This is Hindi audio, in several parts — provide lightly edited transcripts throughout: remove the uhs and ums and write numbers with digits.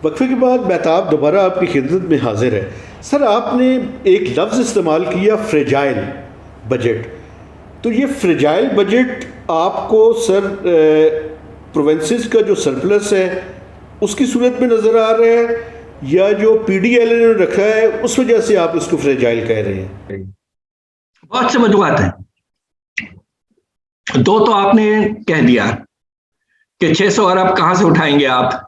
वक्फे के बाद महताब दोबारा आपकी खिदमत में हाजिर है। सर, आपने एक लफ्ज़ इस्तेमाल किया, फ्रेजाइल बजट। तो ये फ्रेजाइल बजट आपको सर प्रोविंसेस का जो सरप्लस है उसकी सूरत में नज़र आ रहा है, या जो PDL ने रखा है उस वजह से आप इसको फ्रेजाइल कह रहे हैं? बहुत से वजूहत हैं। दो तो आपने कह दिया कि 600 अरब कहां से उठाएंगे आप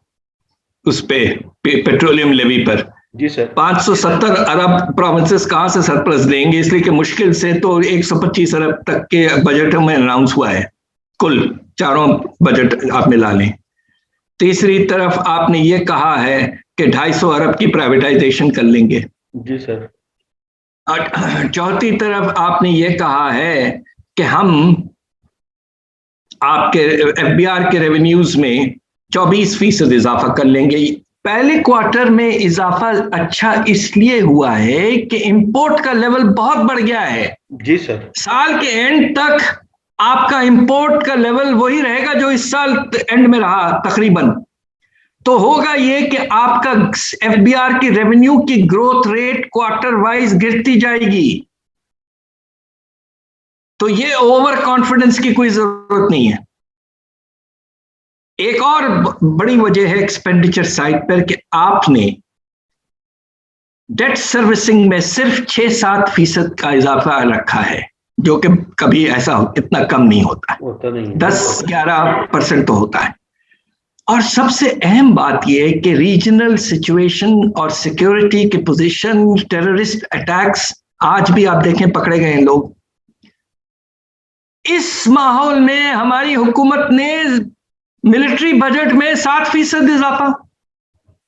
उस पे पेट्रोलियम लेवी पर। जी सर। 570 अरब प्रोविंसेस कहां से सरप्लस देंगे, इसलिए कि मुश्किल से तो 125 अरब तक के बजट में अनाउंस हुआ है, कुल चारों बजट आप मिला लें। तीसरी तरफ आपने ये कहा है कि 250 अरब की प्राइवेटाइजेशन कर लेंगे। जी सर। और चौथी तरफ आपने ये कहा है कि हम आपके FBR के रेवेन्यूज में 24% इजाफा कर लेंगे। पहले क्वार्टर में इजाफा अच्छा इसलिए हुआ है कि इंपोर्ट का लेवल बहुत बढ़ गया है। जी सर। साल के एंड तक आपका इंपोर्ट का लेवल वही रहेगा जो इस साल एंड में रहा तकरीबन। तो होगा ये कि आपका FBR की रेवेन्यू की ग्रोथ रेट क्वार्टर वाइज गिरती जाएगी। तो ये ओवर कॉन्फिडेंस की कोई जरूरत नहीं है। एक और बड़ी वजह है एक्सपेंडिचर साइड पर कि आपने डेट सर्विसिंग में सिर्फ 6-7% का इजाफा रखा है, जो कि कभी ऐसा इतना कम नहीं होता है। 10-11% तो होता है। और सबसे अहम बात यह है कि रीजनल सिचुएशन और सिक्योरिटी की पोजीशन, टेररिस्ट अटैक्स, आज भी आप देखें पकड़े गए लोग। इस माहौल में हमारी हुकूमत ने मिलिट्री बजट में 7% इजाफा।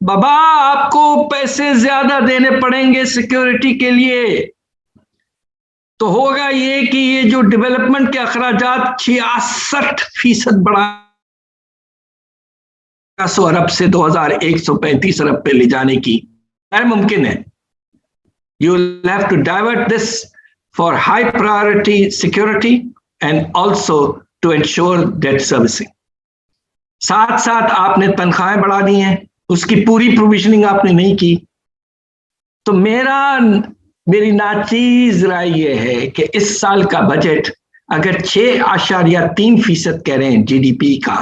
बाबा, आपको पैसे ज्यादा देने पड़ेंगे सिक्योरिटी के लिए। तो होगा ये कि ये जो डेवलपमेंट के अखराजात 66% बढ़ा 100 अरब से 2135 अरब पे ले जाने की गैर मुमकिन है। You will have to divert this for high priority security and also to ensure debt servicing. साथ साथ आपने तनख्वाहें बढ़ा दी हैं, उसकी पूरी प्रोविजनिंग आपने नहीं की। तो मेरी नाचीज राय यह है कि इस साल का बजट अगर 6.3% कह रहे हैं GDP का,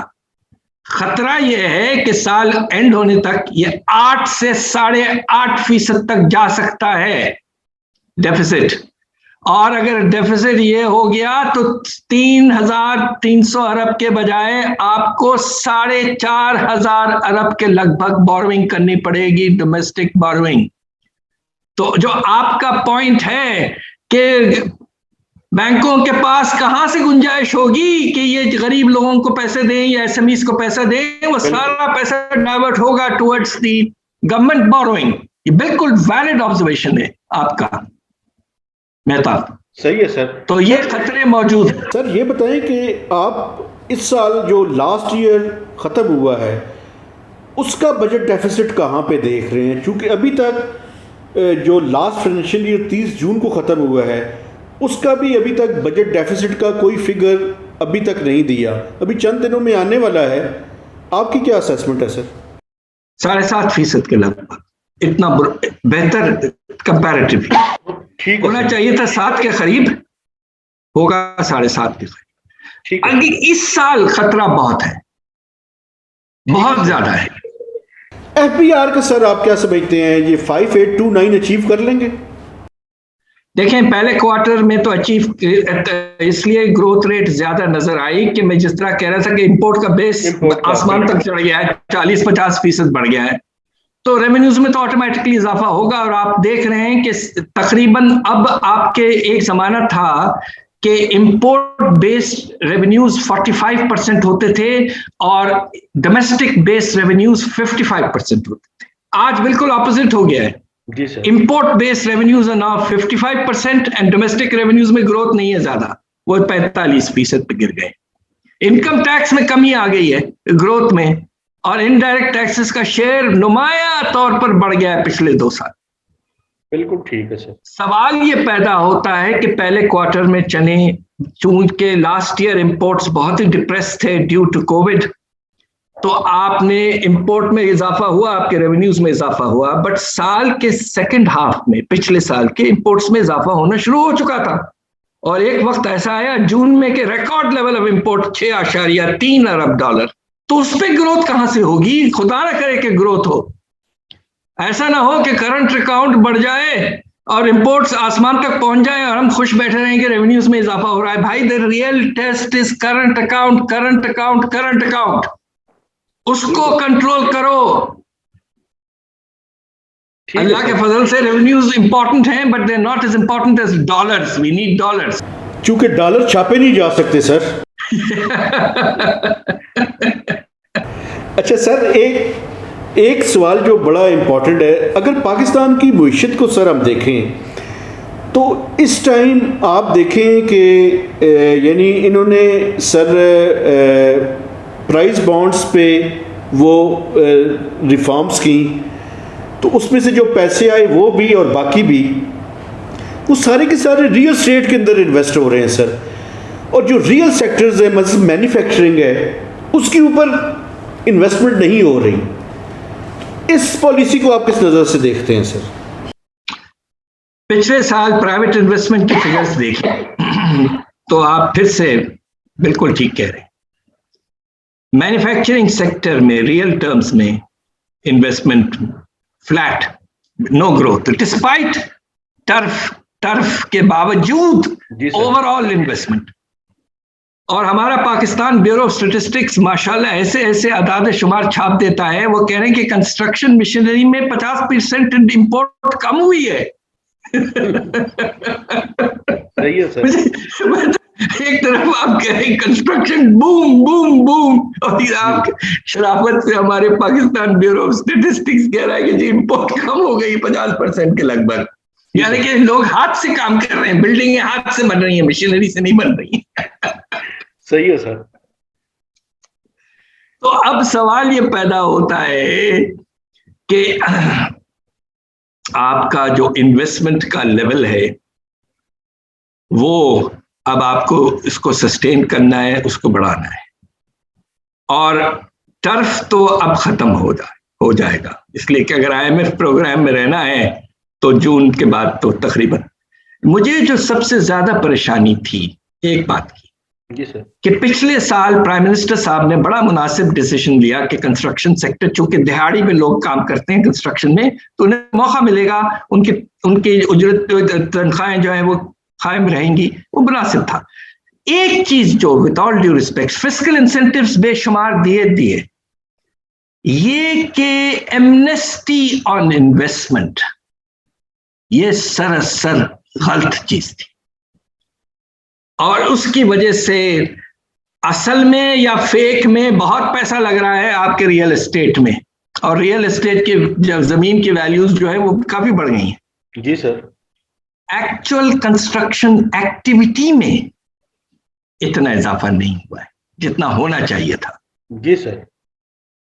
खतरा यह है कि साल एंड होने तक ये 8 से 8.5% तक जा सकता है डेफिसिट। और अगर डेफिसिट ये हो गया तो 3,300 अरब के बजाय आपको 4,500 अरब के लगभग बोरोइंग करनी पड़ेगी, डोमेस्टिक बोरोइंग। तो जो आपका पॉइंट है कि बैंकों के पास कहां से गुंजाइश होगी कि ये गरीब लोगों को पैसे दें या SMEs को पैसा दें, वो सारा पैसा डाइवर्ट होगा टुवर्ड्स दी गवर्नमेंट बोरोइंग। ये बिल्कुल वैलिड ऑब्जर्वेशन है आपका मेहताब। सही है सर। तो ये खतरे मौजूद हैं। सर, ये बताएं कि आप इस साल जो लास्ट ईयर ख़त्म हुआ है उसका बजट डेफिसिट कहाँ पे देख रहे हैं? क्योंकि अभी तक जो लास्ट फाइनेंशियल ईयर 30 जून को ख़त्म हुआ है उसका भी अभी तक बजट डेफिसिट का कोई फिगर अभी तक नहीं दिया, अभी चंद दिनों में आने वाला है। आपकी क्या असेसमेंट है सर? 7.5% के लगभग, इतना बेहतर कंपैरेटिवली ठीक होना चाहिए था। 7 के करीब होगा, 7.5 के करीब। आगे इस साल खतरा बहुत है, बहुत ज्यादा है। FBR का सर आप क्या समझते हैं, ये 5829 अचीव कर लेंगे? देखें, पहले क्वार्टर में तो अचीव, इसलिए ग्रोथ रेट ज्यादा नजर आई कि मैं जिस तरह कह रहा था कि इंपोर्ट का बेस आसमान तक चढ़ गया है, 40-50% बढ़ गया है, तो रेवेन्यूज में तो ऑटोमेटिकली इजाफा होगा। और आप देख रहे हैं कि तकरीबन अब आपके एक जमाना था कि इंपोर्ट बेस्ड रेवेन्यूज 45% होते थे और डोमेस्टिक बेस्ड रेवेन्यूज 55% होते थे। आज बिल्कुल ऑपोजिट हो गया है। जी sir. Import based revenues are now 55% and domestic revenues में ग्रोथ नहीं है ज्यादा, वो 45% पे गिर गए। इनकम टैक्स में कमी आ गई है ग्रोथ में, और इनडायरेक्ट टैक्सेस का शेयर नुमाया तौर पर बढ़ गया है पिछले 2 साल। बिल्कुल ठीक है सर। सवाल ये पैदा होता है कि पहले क्वार्टर में चूंकि लास्ट ईयर इंपोर्ट्स बहुत ही डिप्रेस थे ड्यू टू कोविड, तो आपने इंपोर्ट में इजाफा हुआ, आपके रेवेन्यूज में इजाफा हुआ, बट साल के सेकंड हाफ में पिछले साल के इंपोर्ट्स में इजाफा होना शुरू हो चुका था। और एक वक्त ऐसा आया जून में के रिकॉर्ड लेवल ऑफ इंपोर्ट $6.3 अरब। तो उस पर ग्रोथ कहां से होगी? खुदा ना करे कि ग्रोथ हो। ऐसा ना हो कि करंट अकाउंट बढ़ जाए और इंपोर्ट्स आसमान तक पहुंच जाए और हम खुश बैठे रहें कि रेवेन्यूज में इजाफा हो रहा है। भाई, the real test is current account, current account, current account. उसको कंट्रोल करो। अल्लाह के फजल से रेवेन्यूज इंपॉर्टेंट हैं, but they are not as important as dollars. We need dollars. चूंकि डॉलर छापे नहीं जा सकते सर। अच्छा सर, एक सवाल जो बड़ा इंपॉर्टेंट है, अगर पाकिस्तान की मईशत को सर हम देखें तो इस टाइम आप देखें कि यानी इन्होंने सर प्राइस बॉन्ड्स पे वो रिफॉर्म्स की, तो उसमें से जो पैसे आए वो भी और बाकी भी वो सारे के सारे रियल स्टेट के अंदर इन्वेस्ट हो रहे हैं सर। और जो रियल सेक्टर्स है, मतलब मैन्युफैक्चरिंग है, उसके ऊपर इन्वेस्टमेंट नहीं हो रही। इस पॉलिसी को आप किस नज़र से देखते हैं सर? पिछले साल प्राइवेट इन्वेस्टमेंट की फिगर्स देखें तो आप फिर से बिल्कुल ठीक कह रहे हैं। मैन्युफैक्चरिंग सेक्टर में रियल टर्म्स में investment flat, no growth, despite turf के बावजूद ओवरऑल इन्वेस्टमेंट। और हमारा पाकिस्तान ब्यूरो ऑफ स्टैटिस्टिक्स माशाल्लाह ऐसे ऐसे अदाद शुमार छाप देता है, वो कह रहे हैं कि कंस्ट्रक्शन मशीनरी में 50% इंपोर्ट कम हुई है। सही है सर। एक तरफ आप कह रहे हैं कंस्ट्रक्शन बूम बूम बूम, और आप शराफत से हमारे पाकिस्तान ब्यूरो ऑफ स्टैटिस्टिक्स कह रहा है कि जी इंपोर्ट कम हो गई 50% के लगभग। यानी कि लोग हाथ से काम कर रहे हैं, बिल्डिंगें हाथ से बन रही हैं, मशीनरी से नहीं बन रही। सही है सर। तो अब सवाल ये पैदा होता है कि आपका जो इन्वेस्टमेंट का लेवल है वो अब आपको इसको सस्टेन करना है, उसको बढ़ाना है। और टर्फ तो अब खत्म हो जाएगा, इसलिए कि अगर IMF प्रोग्राम में रहना है तो जून के बाद तो तकरीबन। मुझे जो सबसे ज्यादा परेशानी थी एक बात की, जी सर, कि पिछले साल प्राइम मिनिस्टर साहब ने बड़ा मुनासिब डिसीजन लिया कि कंस्ट्रक्शन सेक्टर, चूंकि दिहाड़ी में लोग काम करते हैं कंस्ट्रक्शन में, तो उन्हें मौका मिलेगा, उनकी उजरत तनख्वाहें जो है वो कायम रहेंगी, वो मुनासिब था। एक चीज जो with all due respect fiscal incentives बेशुमार दिए ये कि एमनेस्टी ऑन इन्वेस्टमेंट, ये सरासर गलत चीज थी। और उसकी वजह से असल में या फेक में बहुत पैसा लग रहा है आपके रियल एस्टेट में, और रियल एस्टेट की जमीन की वैल्यूज जो है वो काफी बढ़ गई हैं। जी सर। एक्चुअल कंस्ट्रक्शन एक्टिविटी में इतना इजाफा नहीं हुआ है जितना होना चाहिए था। जी सर।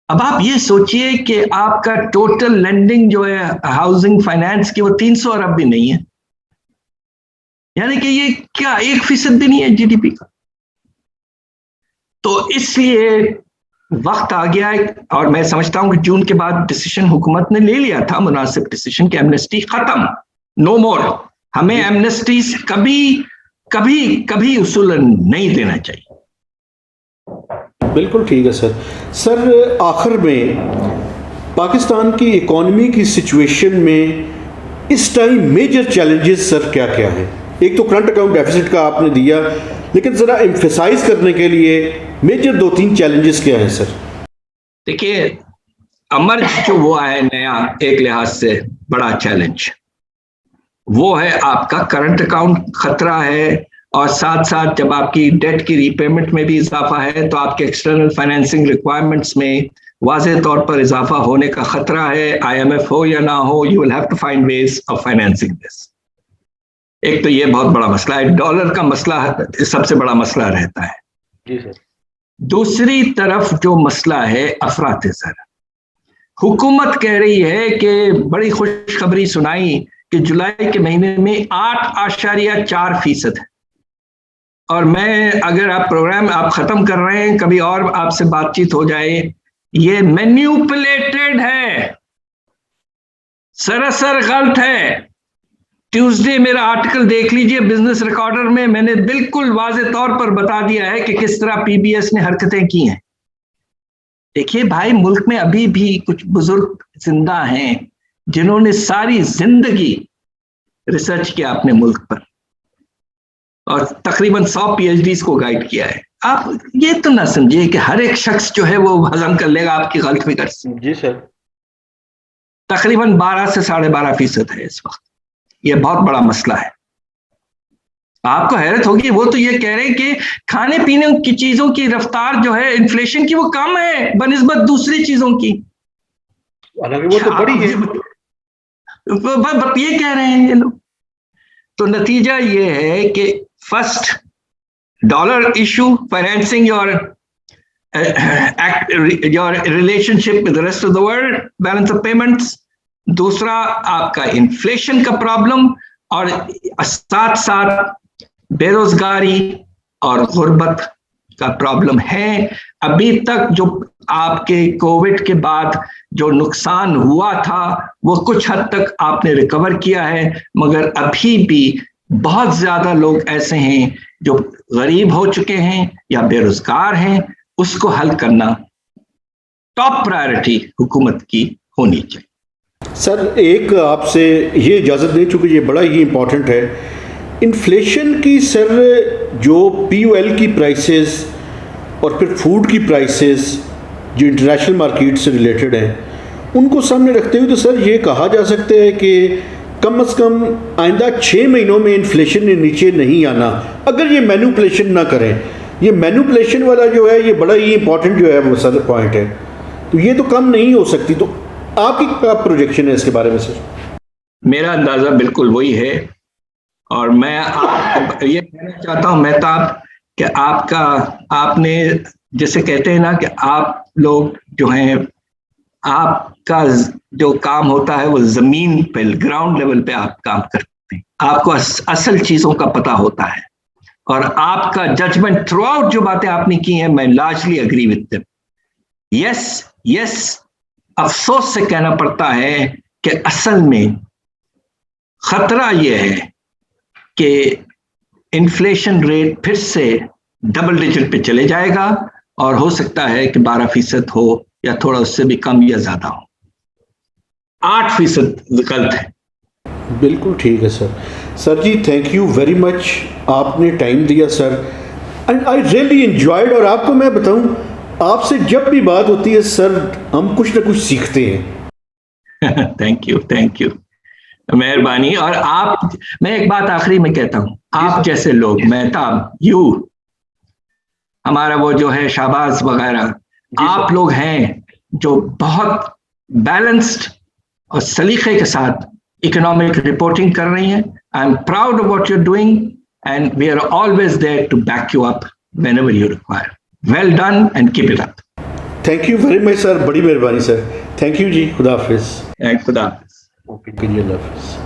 अब आप ये सोचिए कि आपका टोटल लेंडिंग जो है हाउसिंग फाइनेंस की वो 300 अरब भी नहीं है, यानी कि ये क्या 1% भी नहीं है GDP का। तो इसलिए वक्त आ गया है, और मैं समझता हूं कि जून के बाद डिसीजन हुकूमत ने ले लिया था, मुनासिब डिसीजन, कि एमनेस्टी खत्म, नो मोर। हमें एमनेस्टी कभी उसूलन नहीं देना चाहिए। बिल्कुल ठीक है सर। सर आखिर में पाकिस्तान की इकॉनमी की सिचुएशन में इस टाइम मेजर चैलेंजेस सर क्या क्या है? एक तो करंट अकाउंट डेफिसिट का आपने दिया, लेकिन ज़रा एम्फेसाइज करने के लिए मेजर 2-3 चैलेंजेस क्या हैं सर? देखिए, अमर जो हुआ है नया एक लिहाज से बड़ा चैलेंज, वो है आपका करंट अकाउंट खतरा है, और साथ साथ जब आपकी डेट की रीपेमेंट में भी इजाफा है तो आपके एक्सटर्नल फाइनेंसिंग रिक्वायरमेंट्स में वाज़ेह तौर पर इजाफा होने का खतरा है। IMF हो या ना हो, you will have to find ways of financing this. एक तो ये बहुत बड़ा मसला है, डॉलर का मसला सबसे बड़ा मसला रहता है। जी सर। दूसरी तरफ जो मसला है अफरात ज़र, हुकूमत कह रही है कि बड़ी खुशखबरी सुनाई कि जुलाई के महीने में 8.4% है। और मैं, अगर आप प्रोग्राम आप खत्म कर रहे हैं, कभी और आपसे बातचीत हो जाए ये मैन्युपुलेटेड है, सरासर गलत है। ट्यूसडे मेरा आर्टिकल देख लीजिए बिजनेस रिकॉर्डर में, मैंने बिल्कुल वाज़े तौर पर बता दिया है कि किस तरह पीबीएस ने हरकतें की हैं। देखिए भाई, मुल्क में अभी भी कुछ बुजुर्ग जिंदा हैं जिन्होंने सारी जिंदगी रिसर्च किया अपने मुल्क पर और तकरीबन 100 पीएचडीज को गाइड किया है। आप ये तो ना समझिए कि हर एक शख्स जो है वो हजम कर लेगा आपकी गलत फिक्र से। जी सर। तकरीबन 12 से 12.5% है इस वक्त। ये बहुत बड़ा मसला है। आपको हैरत होगी, वो तो ये कह रहे हैं कि खाने पीने की चीजों की रफ्तार जो है इन्फ्लेशन की वो कम है बनिस्बत दूसरी चीजों की। हालांकि वो तो बड़ी है। ये कह रहे हैं ये लोग। तो नतीजा ये है कि first dollar issue, financing your relationship with the rest of the world, balance of payments. दूसरा आपका इन्फ्लेशन का प्रॉब्लम, और साथ साथ बेरोजगारी और गुर्बत का प्रॉब्लम है। अभी तक जो आपके कोविड के बाद जो नुकसान हुआ था वो कुछ हद तक आपने रिकवर किया है, मगर अभी भी बहुत ज्यादा लोग ऐसे हैं जो गरीब हो चुके हैं या बेरोजगार हैं। उसको हल करना टॉप प्रायोरिटी हुकूमत की होनी चाहिए। सर एक आपसे ये इजाज़त दें, चूँकि ये बड़ा ही इम्पोर्टेंट है, इन्फ्लेशन की सर जो POL की प्राइसेस और फिर फूड की प्राइसेस जो इंटरनेशनल मार्केट से रिलेटेड हैं उनको सामने रखते हुए तो सर ये कहा जा सकता है कि कम से कम आइंदा 6 महीनों में इन्फ्लेशन ने नीचे नहीं आना, अगर ये मैनिपुलेशन ना करें। ये मैनिपुलेशन वाला जो है ये बड़ा ही इंपॉर्टेंट जो है वो सर पॉइंट है, तो ये तो कम नहीं हो सकती। तो आपकी क्या प्रोजेक्शन है इसके बारे में सर? मेरा अंदाजा बिल्कुल वही है, और मैं आपको ये कहना चाहता हूँ मेहताब कि आपने जैसे कहते हैं ना कि आप लोग जो हैं, आपका जो काम होता है वो जमीन पे ग्राउंड लेवल पे आप काम करते हैं, आपको असल चीजों का पता होता है, और आपका जजमेंट थ्रू आउट जो बातें आपने की हैं मैं largely agree with them. Yes, अफसोस से कहना पड़ता है कि असल में खतरा यह है कि इन्फ्लेशन रेट फिर से डबल डिजिट पे चले जाएगा, और हो सकता है कि 12% हो या थोड़ा उससे भी कम या ज्यादा हो। 8% गलत है। बिल्कुल ठीक है sir. Sir ji thank you very much, आपने टाइम दिया sir, and I really enjoyed. और आपको मैं बताऊं, आपसे जब भी बात होती है सर हम कुछ ना कुछ सीखते हैं। थैंक यू, मेहरबानी। और मैं एक बात आखिरी में कहता हूं, आप जैसे लोग, मेहताब, हमारा वो जो है शाहबाज वगैरह, आप लोग हैं जो बहुत बैलेंस्ड और सलीके के साथ इकोनॉमिक रिपोर्टिंग कर रही हैं। I am proud of what you are doing and we are always there to back you up whenever you require. Well done and keep it up. Thank you very much sir, बड़ी मेहरबानी सर। थैंक यू जी, खुदा हाफिज। खुदा हाफिज। ओके, अल्लाह हाफिज।